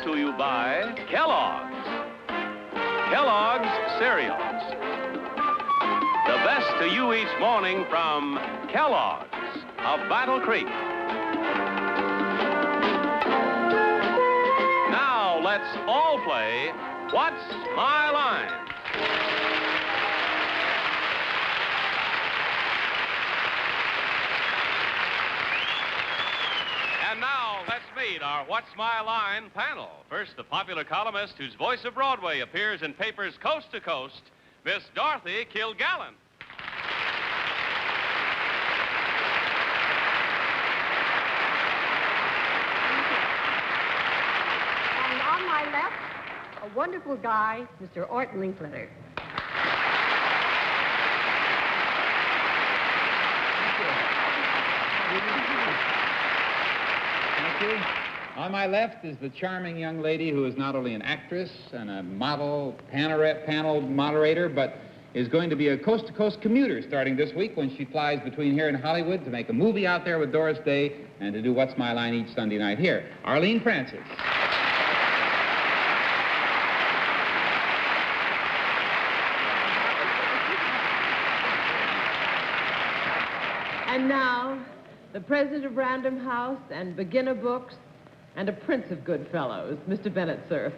to you by Kellogg's. Kellogg's Cereals. The best to you each morning from Kellogg's of Battle Creek. Now let's all play What's My Line? And now, let's meet our What's My Line panel. First, the popular columnist whose voice of Broadway appears in papers coast to coast, Miss Dorothy Kilgallen. And on my left, a wonderful guy, Mr. Linkletter. On my left is the charming young lady who is not only an actress and a model, panel moderator, but is going to be a coast-to-coast commuter starting this week when she flies between here and Hollywood to make a movie out there with Doris Day and to do What's My Line each Sunday night here. Arlene Francis. And now, the president of Random House and Beginner Books and a prince of good fellows, Mr. Bennett, Cerf.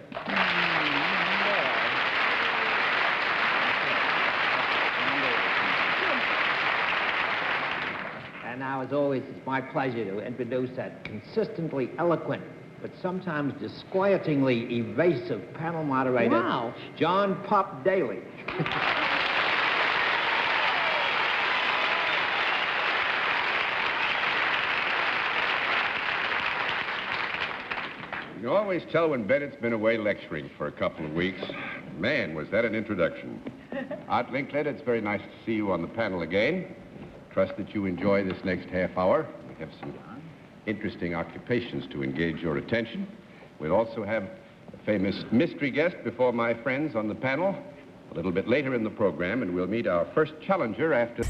And now, as always, it's my pleasure to introduce that consistently eloquent but sometimes disquietingly evasive panel moderator, Wow. John Pop Daly. You can always tell when Bennett's been away lecturing for a couple of weeks. Man, was that an introduction. Art Linkletter, it's very nice to see you on the panel again. Trust that you enjoy this next half hour. We have some interesting occupations to engage your attention. We'll also have a famous mystery guest before my friends on the panel a little bit later in the program, and we'll meet our first challenger after...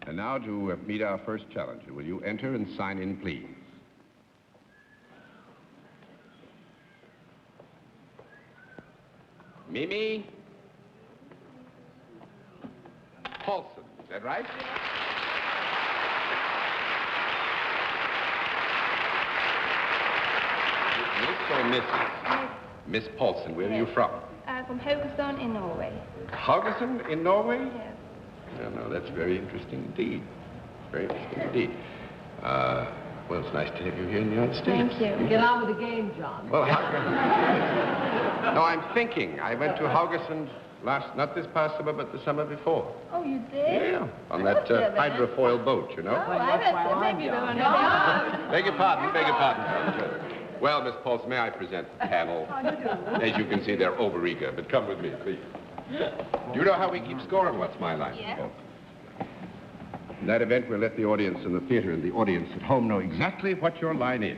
And now to meet our first challenger. Will you enter and sign in, please? Mimi Paulson, is that right? Miss or Mrs.? Miss Paulson, where are you from? From Haugesund in Norway. Haugesund in Norway? Yes. No, that's very interesting indeed. Very interesting indeed. Well, it's nice to have you here in the United States. Thank you. Get on with the game, John. Well, no, I'm thinking. I went to Haugesund not this past summer, but the summer before. Oh, you did? Yeah, on that hydrofoil boat, you know. Oh, I bet maybe you're going to Beg your pardon. Well, Miss Paulson, may I present the panel? As you can see, they're overeager, but come with me, please. Do you know how we keep score on What's My Line? Yes. In that event, we'll let the audience in the theater and the audience at home know exactly what your line is.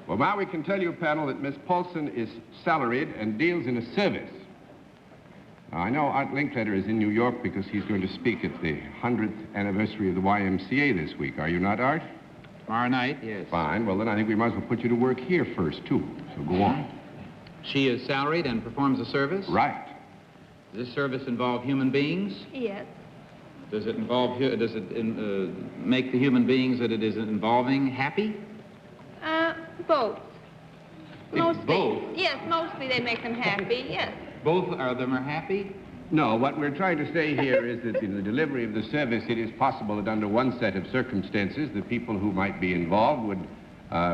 Well, now we can tell you, panel, that Miss Paulson is salaried and deals in a service. Now, I know Art Linkletter is in New York because he's going to speak at the 100th anniversary of the YMCA this week. Are you not, Art? Tomorrow night, yes. Fine. Well, then I think we might as well put you to work here first, too. So go on. She is salaried and performs a service? Right. Does this service involve human beings? Yes. Does it make the human beings that it is involving happy? Both. Mostly. Both? Yes, mostly they make them happy, yes. Both of them are happy? No, what we're trying to say here is that in the delivery of the service, it is possible that under one set of circumstances, the people who might be involved would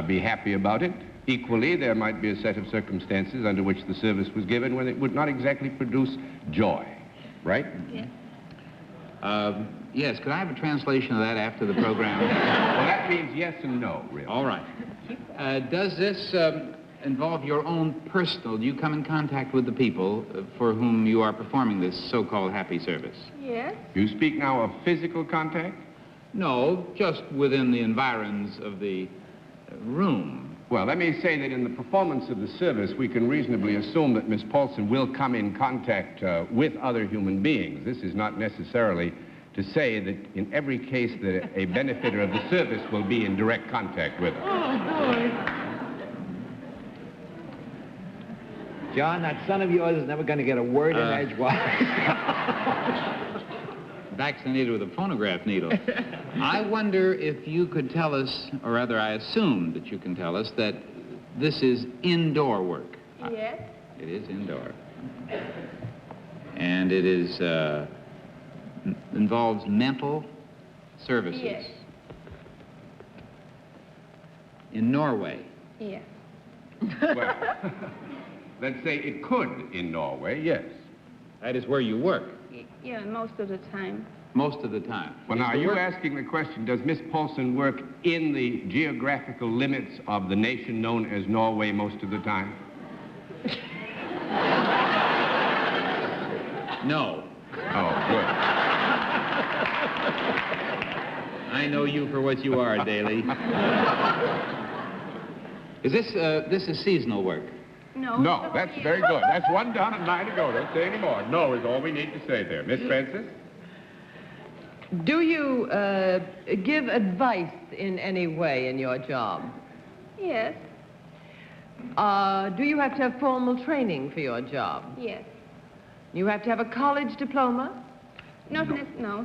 be happy about it. Equally, there might be a set of circumstances under which the service was given when it would not exactly produce joy. Right? Yes. Yes, could I have a translation of that after the program? Well, that means yes and no, really. All right. Does this involve your own personal... Do you come in contact with the people for whom you are performing this so-called happy service? Yes. You speak now of physical contact? No, just within the environs of the room. Well, let me say that in the performance of the service, we can reasonably assume that Miss Paulson will come in contact with other human beings. This is not necessarily to say that in every case that a benefactor of the service will be in direct contact with her. Oh, boy. John, that son of yours is never going to get a word in edgewise. Vaccinated with a phonograph needle. I wonder if you could tell us, or rather I assume that you can tell us, that this is indoor work. Yes. It is indoor. And it is, involves mental services. Yes. In Norway. Yes. Well, let's say it could in Norway, yes. That is where you work. Yeah, most of the time. Most of the time. Well, now, are you asking the question, does Miss Paulson work in the geographical limits of the nation known as Norway most of the time? No. Oh, good. I know you for what you are, Daly. Is this is seasonal work? No. No, that's very good. That's one down and 9 to go. Don't say any more. No is all we need to say there. Miss Francis? Do you give advice in any way in your job? Yes. Do you have to have formal training for your job? Yes. You have to have a college diploma? No. No.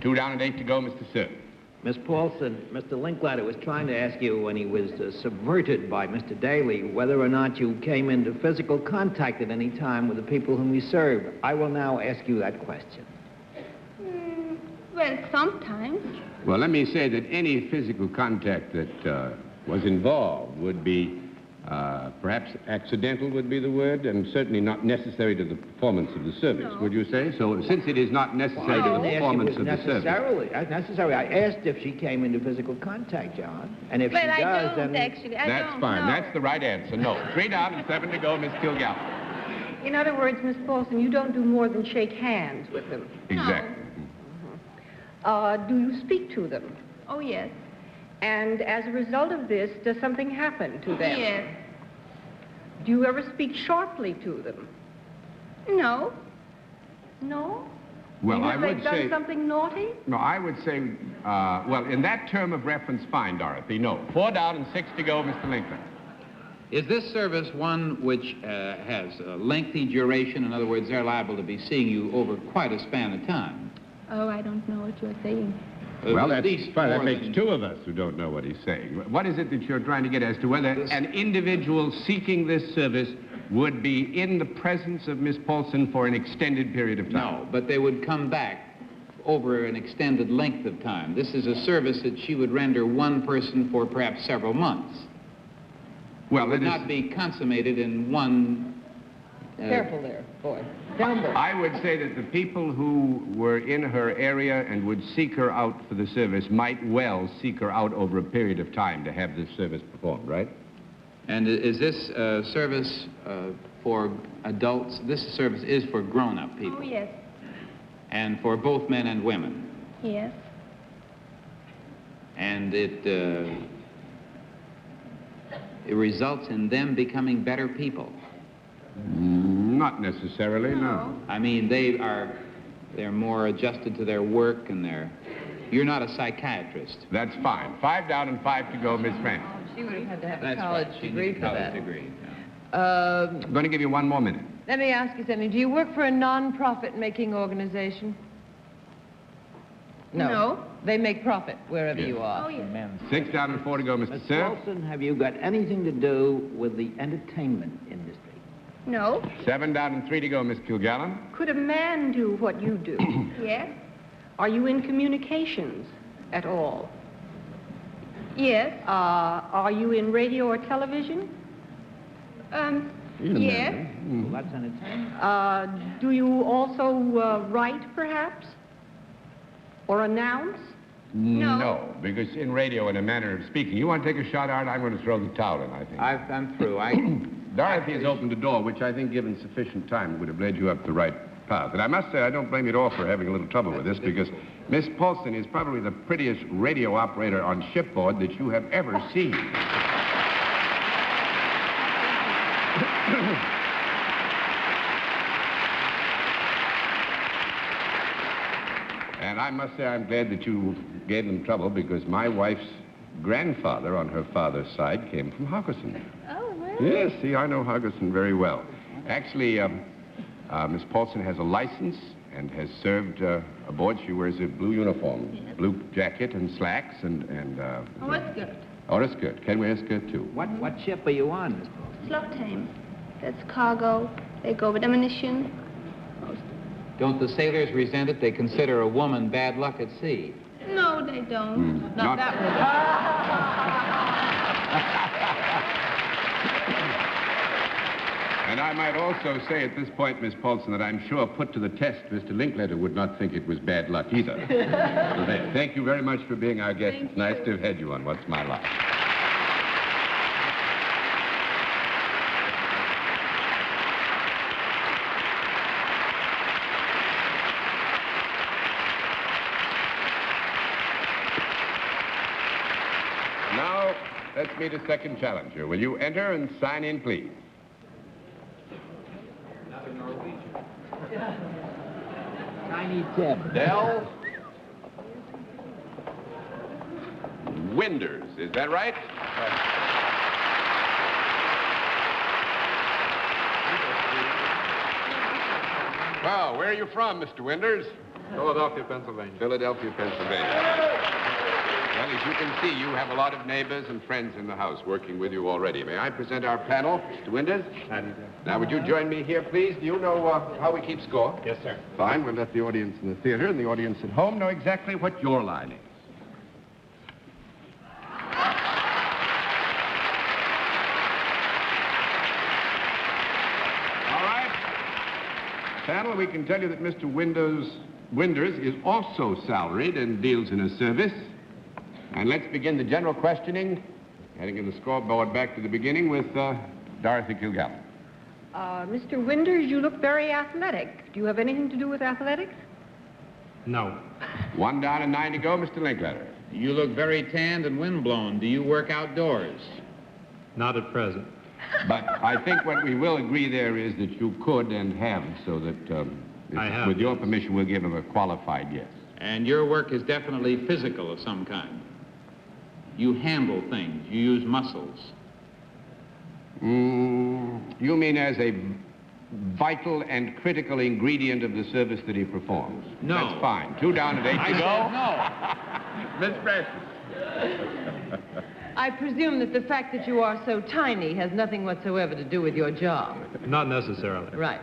2 down and 8 to go, Mr. Cerf. Miss Paulson, Mr. Linkletter was trying to ask you when he was subverted by Mr. Daly whether or not you came into physical contact at any time with the people whom you serve. I will now ask you that question. Well, sometimes. Well, let me say that any physical contact that was involved would be perhaps accidental would be the word, and certainly not necessary to the performance of the service, No. would you say? So since it is not necessary to the performance of the service. Necessary. I asked if she came into physical contact, John. And if Well, she I does, don't, then... actually. I That's don't fine. know. That's the right answer. No. 3 down and 7 to go, Miss Kilgallen. In other words, Miss Paulson, you don't do more than shake hands with them. Exactly. Do you speak to them? Oh, yes. And as a result of this, does something happen to them? Yes. Do you ever speak sharply to them? No. No? Well, I Have would they done say... something naughty? No, I would say, well, in that term of reference, fine, Dorothy. No. 4 down and 6 to go, Mr. Linkletter. Is this service one which has a lengthy duration? In other words, they're liable to be seeing you over quite a span of time. Oh, I don't know what you're saying. Well, at that's least fine. That more makes than- 2 of us who don't know what he's saying. What is it that you're trying to get as to whether an individual seeking this service would be in the presence of Miss Paulson for an extended period of time? No, but they would come back over an extended length of time. This is a service that she would render one person for perhaps several months. Well, It would it is... not be consummated in one... Careful there, boy. Down there. I would say that the people who were in her area and would seek her out for the service might well seek her out over a period of time to have this service performed, right? And is this service for adults? This service is for grown-up people. Oh, yes. And for both men and women. Yes. And it results in them becoming better people. Not necessarily, no. I mean, they're more adjusted to their work and you're not a psychiatrist. That's fine. 5 down and 5 to go, Miss Francis. She would have had to have a That's college right. She degree needs a for college that. degree. I'm going to give you 1 more minute. Let me ask you something. Do you work for a non-profit-making organization? No. They make profit wherever Yes. you are. Oh, yes. 6 down and 4 to go, Miss Mr. Cerf. Paulson, have you got anything to do with the entertainment industry? No. 7 down and 3 to go, Miss Kilgallen. Could a man do what you do? Yes. Are you in communications at all? Yes. Are you in radio or television? Yes. Well, that's entertainment. Do you also write, perhaps? Or announce? No, because in radio, in a manner of speaking, you want to take a shot, Art? I'm going to throw the towel in, I think. I'm through. Dorothy has opened the door, which I think, given sufficient time, would have led you up the right path. And I must say, I don't blame you at all for having a little trouble with this, because Miss Paulson is probably the prettiest radio operator on shipboard that you have ever seen. And I must say I'm glad that you gave them trouble because my wife's grandfather on her father's side came from Hoggerson. Oh, really? Yes, see, I know Hoggerson very well. Actually, Miss Paulson has a license and has served aboard. She wears a blue uniform, blue jacket and slacks and Oh, it's good. or a skirt. Can wear a skirt, too. What ship are you on, Miss Paulson? Slottheim. That's cargo. They go with ammunition. Don't the sailors resent it? They consider a woman bad luck at sea. No, they don't. Not that one. And I might also say at this point, Miss Paulson, that I'm sure put to the test, Mr. Linkletter would not think it was bad luck either. So thank you very much for being our guest. It's nice to have had you on What's My Life. Now, let's meet a second challenger. Will you enter and sign in, please? Tiny Tim. Dell Winders, is that right? Well, where are you from, Mr. Winders? Philadelphia, Pennsylvania. Philadelphia, Pennsylvania. Well, as you can see, you have a lot of neighbors and friends in the house working with you already. May I present our panel, Mr. Winders? Now, would you join me here, please? Do you know how we keep score? Yes, sir. Fine. We'll let the audience in the theater and the audience at home know exactly what your line is. All right. Panel, we can tell you that Mr. Winders is also salaried and deals in a service. And let's begin the general questioning, heading in the scoreboard back to the beginning with Dorothy Kilgallen. Mr. Winders, you look very athletic. Do you have anything to do with athletics? No. 1 down and 9 to go, Mr. Linkletter. You look very tanned and windblown. Do you work outdoors? Not at present. But I think what we will agree there is that you could and have, so that I have, with your yes. permission, we'll give him a qualified yes. And your work is definitely physical of some kind. You handle things. You use muscles. You mean as a vital and critical ingredient of the service that he performs? No. That's fine. 2 down and 8 to go. no. Miss Francis. I presume that the fact that you are so tiny has nothing whatsoever to do with your job. Not necessarily. Right.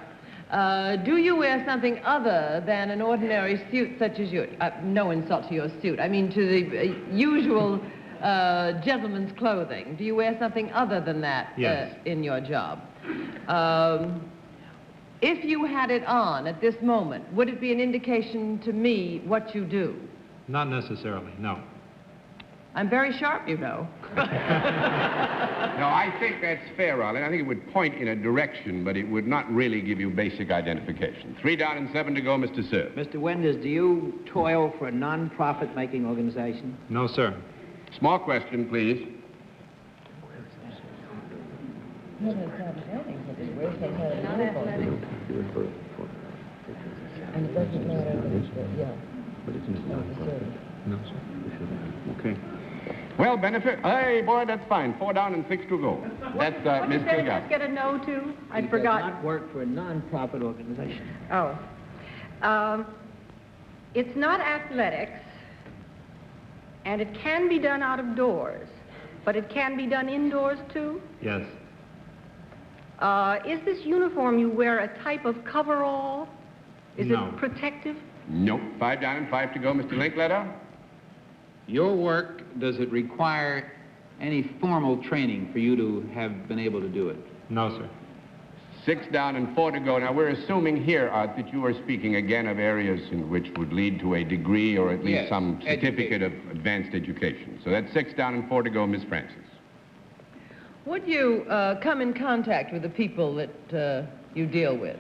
Do you wear something other than an ordinary suit such as your... no insult to your suit. I mean to the usual gentleman's clothing. Do you wear something other than that Yes. In your job? If you had it on at this moment, would it be an indication to me what you do? Not necessarily, no. I'm very sharp, you know. No, I think that's fair, Arlene. I think it would point in a direction, but it would not really give you basic identification. 3 down and 7 to go, Mr. Cerf. Mr. Winders, do you toil for a non-profit making organization? No, sir. Small question, please. No, sir. Okay. Well, benefit. Hey, boy, that's fine. 4 down and 6 to go. That's Miss Did I Kilgallen. just get a no to? I'd He forgotten. does not work for a non-profit organization. Oh. It's not athletics, and it can be done out of doors, but it can be done indoors, too? Yes. Is this uniform you wear a type of coverall? Is No. it protective? Nope. 5 down and 5 to go, Mr. Linkletter. Your work, does it require any formal training for you to have been able to do it? No, sir. 6 down and 4 to go. Now, we're assuming here, Art, that you are speaking again of areas in which would lead to a degree or at least Yes, some certificate of advanced education. So that's 6 down and 4 to go, Miss Francis. Would you come in contact with the people that you deal with?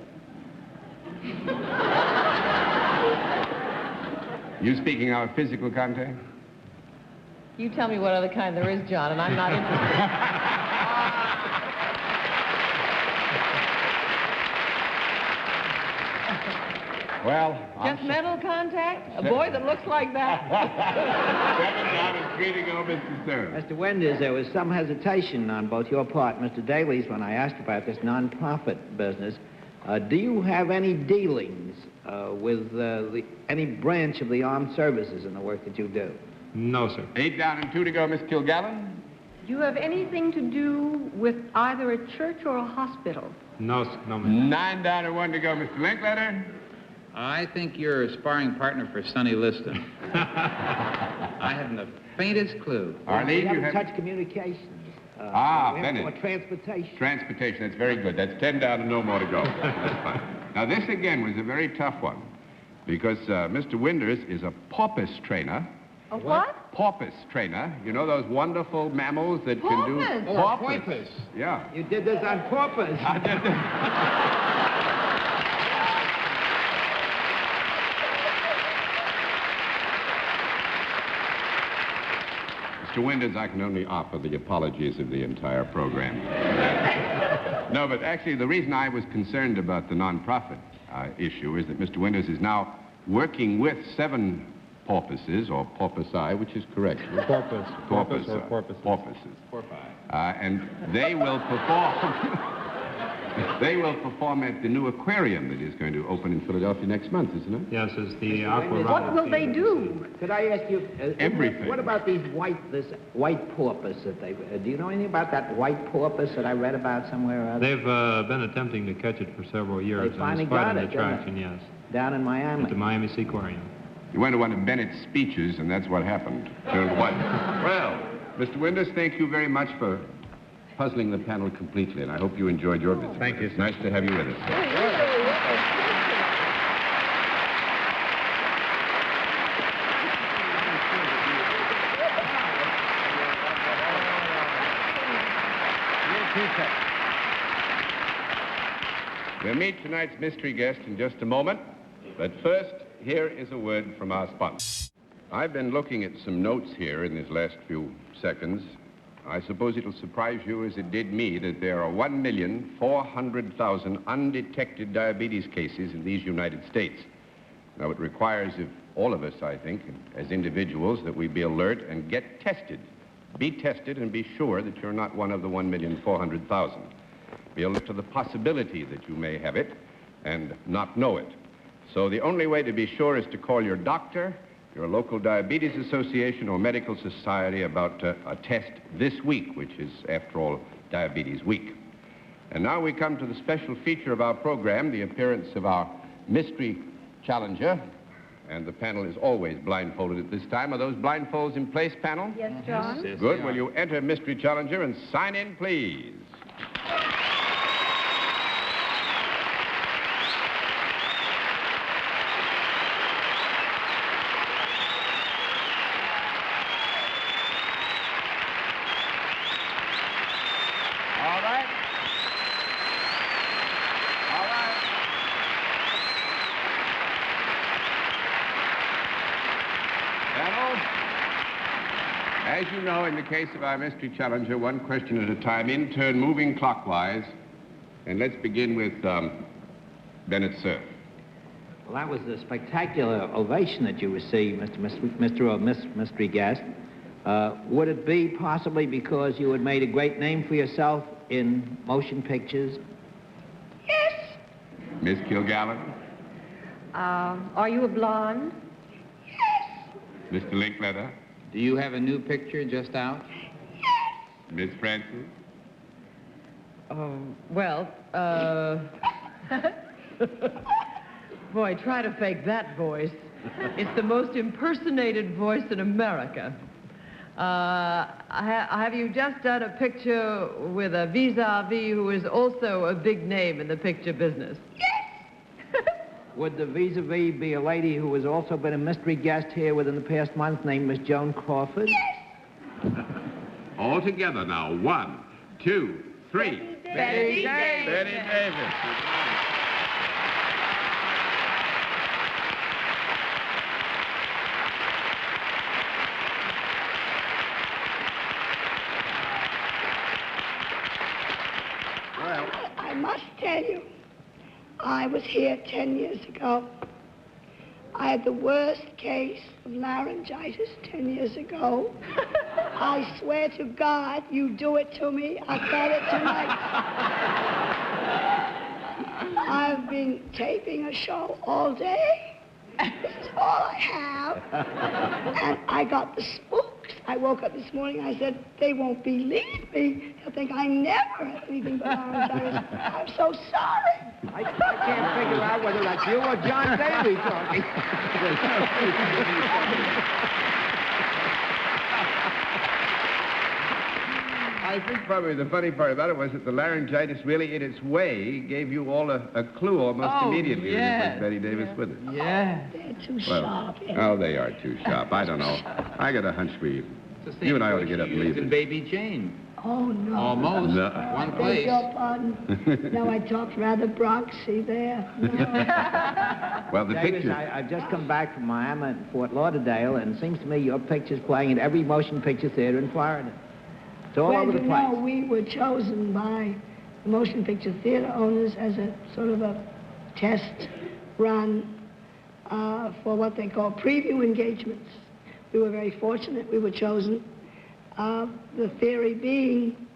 You speaking of physical contact? You tell me what other kind there is, John, and I'm not interested. Well, Just mental contact? A boy that looks like that? 7 down and 3 to go, Mr. Cerf. Mr. Wenders, there was some hesitation on both your part and Mr. Daly's when I asked about this non-profit business. Do you have any dealings with any branch of the armed services in the work that you do? No, sir. 8 down and 2 to go, Miss Kilgallen. Do you have anything to do with either a church or a hospital? No, no, ma'am. 9 down and 1 to go, Mr. Linkletter. I think you're a sparring partner for Sonny Liston. I haven't the faintest clue. Arlene, we you haven't have... touched communications. Bennett. Or transportation. Transportation, that's very good. That's 10 down and no more to go. That's fine. Now, this again was a very tough one because Mr. Winders is a porpoise trainer. A what? Porpoise trainer. You know those wonderful mammals that can do... Porpoise. Yeah. You did this on purpose. I did this. Mr. Winders, I can only offer the apologies of the entire program. No, but actually, the reason I was concerned about the non-profit issue is that Mr. Winders is now working with 7 porpoises, or porpoisi, which is correct. Porpoise. Porpoise or porpoises. Porpoises. And they will perform... They will perform at the new aquarium that is going to open in Philadelphia next month, isn't it? Yes, it's the aqua. What will they do? Could I ask you... Everything. What about this white porpoise that they... do you know anything about that white porpoise that I read about somewhere or other? They've been attempting to catch it for several years. They finally and it's quite got an it, attraction, yes. Down in Miami. At the Miami Seaquarium. You went to one of Bennett's speeches, and that's what happened. Well, Mr. Winders, thank you very much for puzzling the panel completely, and I hope you enjoyed your visit. Thank you, It's sir. nice to have you with us. We'll meet tonight's mystery guest in just a moment, but first, here is a word from our sponsor. I've been looking at some notes here in these last few seconds. I suppose it'll surprise you, as it did me, that there are 1,400,000 undetected diabetes cases in these United States. Now, it requires of all of us, I think, as individuals, that we be alert and get tested. Be tested and be sure that you're not one of the 1,400,000. Be alert to the possibility that you may have it and not know it. So the only way to be sure is to call your doctor, your local diabetes association or medical society about a test this week, which is, after all, Diabetes Week. And now we come to the special feature of our program, the appearance of our mystery challenger. And the panel is always blindfolded at this time. Are those blindfolds in place, panel? Yes, John? Yes, Good. they Will are. you enter mystery challenger and sign in, please? All right. All right. Panel, as you know, in the case of our mystery challenger, one question at a time, in turn, moving clockwise. And let's begin with Bennett, Cerf. Well, that was a spectacular ovation that you received, Mr. Mystery Guest. Would it be possibly because you had made a great name for yourself in motion pictures? Yes. Miss Kilgallen, Are you a blonde? Mr. Linkletter, Do you have a new picture just out? Miss Francis. Boy, try to fake that voice. It's the most impersonated voice in America. Have you just done a picture with a vis-a-vis who is also a big name in the picture business? Would the vis-a-vis be a lady who has also been a mystery guest here within the past month named Miss Joan Crawford? All together now. 1, 2, 3. Betty Davis. Betty Davis. I must tell you, I was here 10 years ago I had the worst case of laryngitis 10 years ago. I swear to God, you do it to me, I'll got it tonight. I've been taping a show all day. This is all I have. And I got the spooks. I woke up this morning, I said, they won't believe me. They'll think I never had anything but laryngitis. I'm so sorry. I can't figure out whether that's you or John Daly talking. I think probably the funny part about it was that the laryngitis really, in its way, gave you all a clue almost immediately that it was Betty Davis with it. Yeah. They're too sharp. Oh, they are too sharp. I don't know. I got a hunch you and I ought to get up and leave it. Baby Jane. Oh, no. Almost. No. One Beg place. your pardon. No, I talked rather Bronxy there. No. Well, the Davis, picture... I've just come back from Miami and Fort Lauderdale, and it seems to me your picture's playing at every motion picture theater in Florida. It's all over the place. Well, we were chosen by the motion picture theater owners as a sort of a test run for what they call preview engagements. We were very fortunate we were chosen. The theory being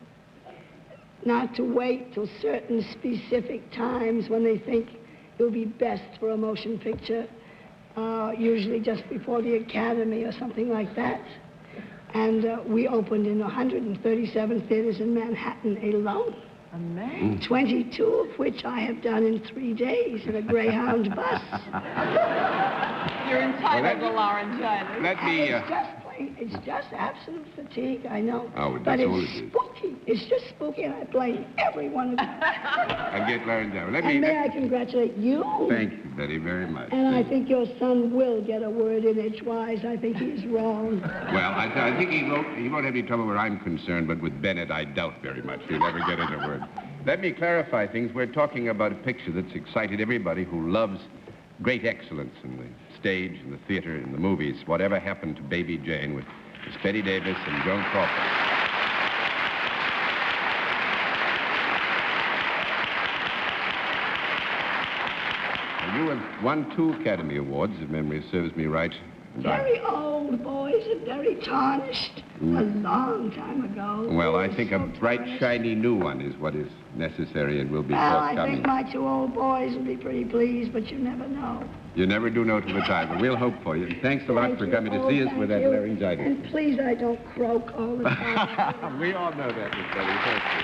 not to wait till certain specific times when they think it will be best for a motion picture, usually just before the Academy or something like that. And we opened in 137 theaters in Manhattan alone. Amazing. 22 of which I have done in 3 days in a Greyhound bus. You're entitled to laryngitis. Let me... It's just plain, it's just absolute fatigue, I know. Oh, but that's all it's it is. spooky. It's just spooky, and I blame every one of you. I get laryngitis. And may I congratulate you? Thank you, Betty, very much. And I think your son will get a word in edgewise. I think he's wrong. Well, I think he won't have any trouble where I'm concerned, but with Bennett, I doubt very much. He'll never get in a word. Let me clarify things. We're talking about a picture that's excited everybody who loves great excellence in the stage, in the theater, in the movies. Whatever happened to Baby Jane with Miss Betty Davis and Joan Crawford. You have won 2 Academy Awards, if memory serves me right. Very old boys and very tarnished. A long time ago. Well, I They were think so a bright, tarnished. shiny new one is what is necessary and will be Well, I forthcoming. think my 2 old boys will be pretty pleased, but you never know. You never do know till the time, but we'll hope for you. And thanks a lot Thank for you. coming to Oh, see us thank with that you. laryngitis. And please, I don't croak all the time. We all know that, Miss Betty. Thank you.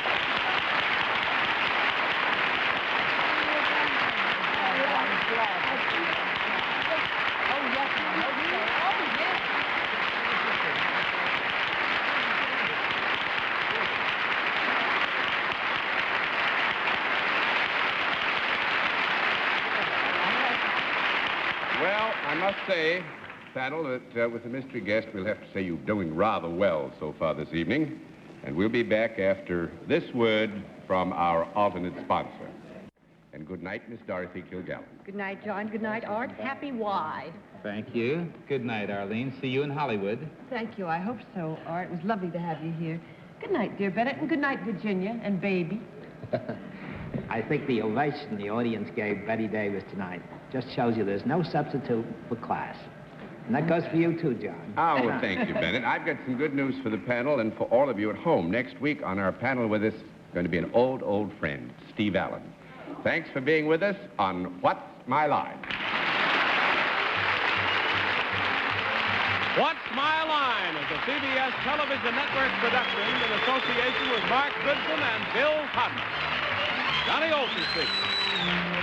Well, I must say, Saddle, that with the mystery guest, we'll have to say you're doing rather well so far this evening. And we'll be back after this word from our alternate sponsor. And good night, Miss Dorothy Kilgallen. Good night, John. Good night, Art. Happy Y. Thank you. Good night, Arlene. See you in Hollywood. Thank you. I hope so, Art. It was lovely to have you here. Good night, dear Bennett, and good night, Virginia and Baby. I think the ovation the audience gave Betty Davis tonight just shows you there's no substitute for class. And that goes for you, too, John. Oh, well, thank you, Bennett. I've got some good news for the panel and for all of you at home. Next week on our panel with us is going to be an old, old friend, Steve Allen. Thanks for being with us on What's My Line? What's My Line is a CBS television network production in association with Mark Goodson and Bill Cotton. Johnny Olson speaking.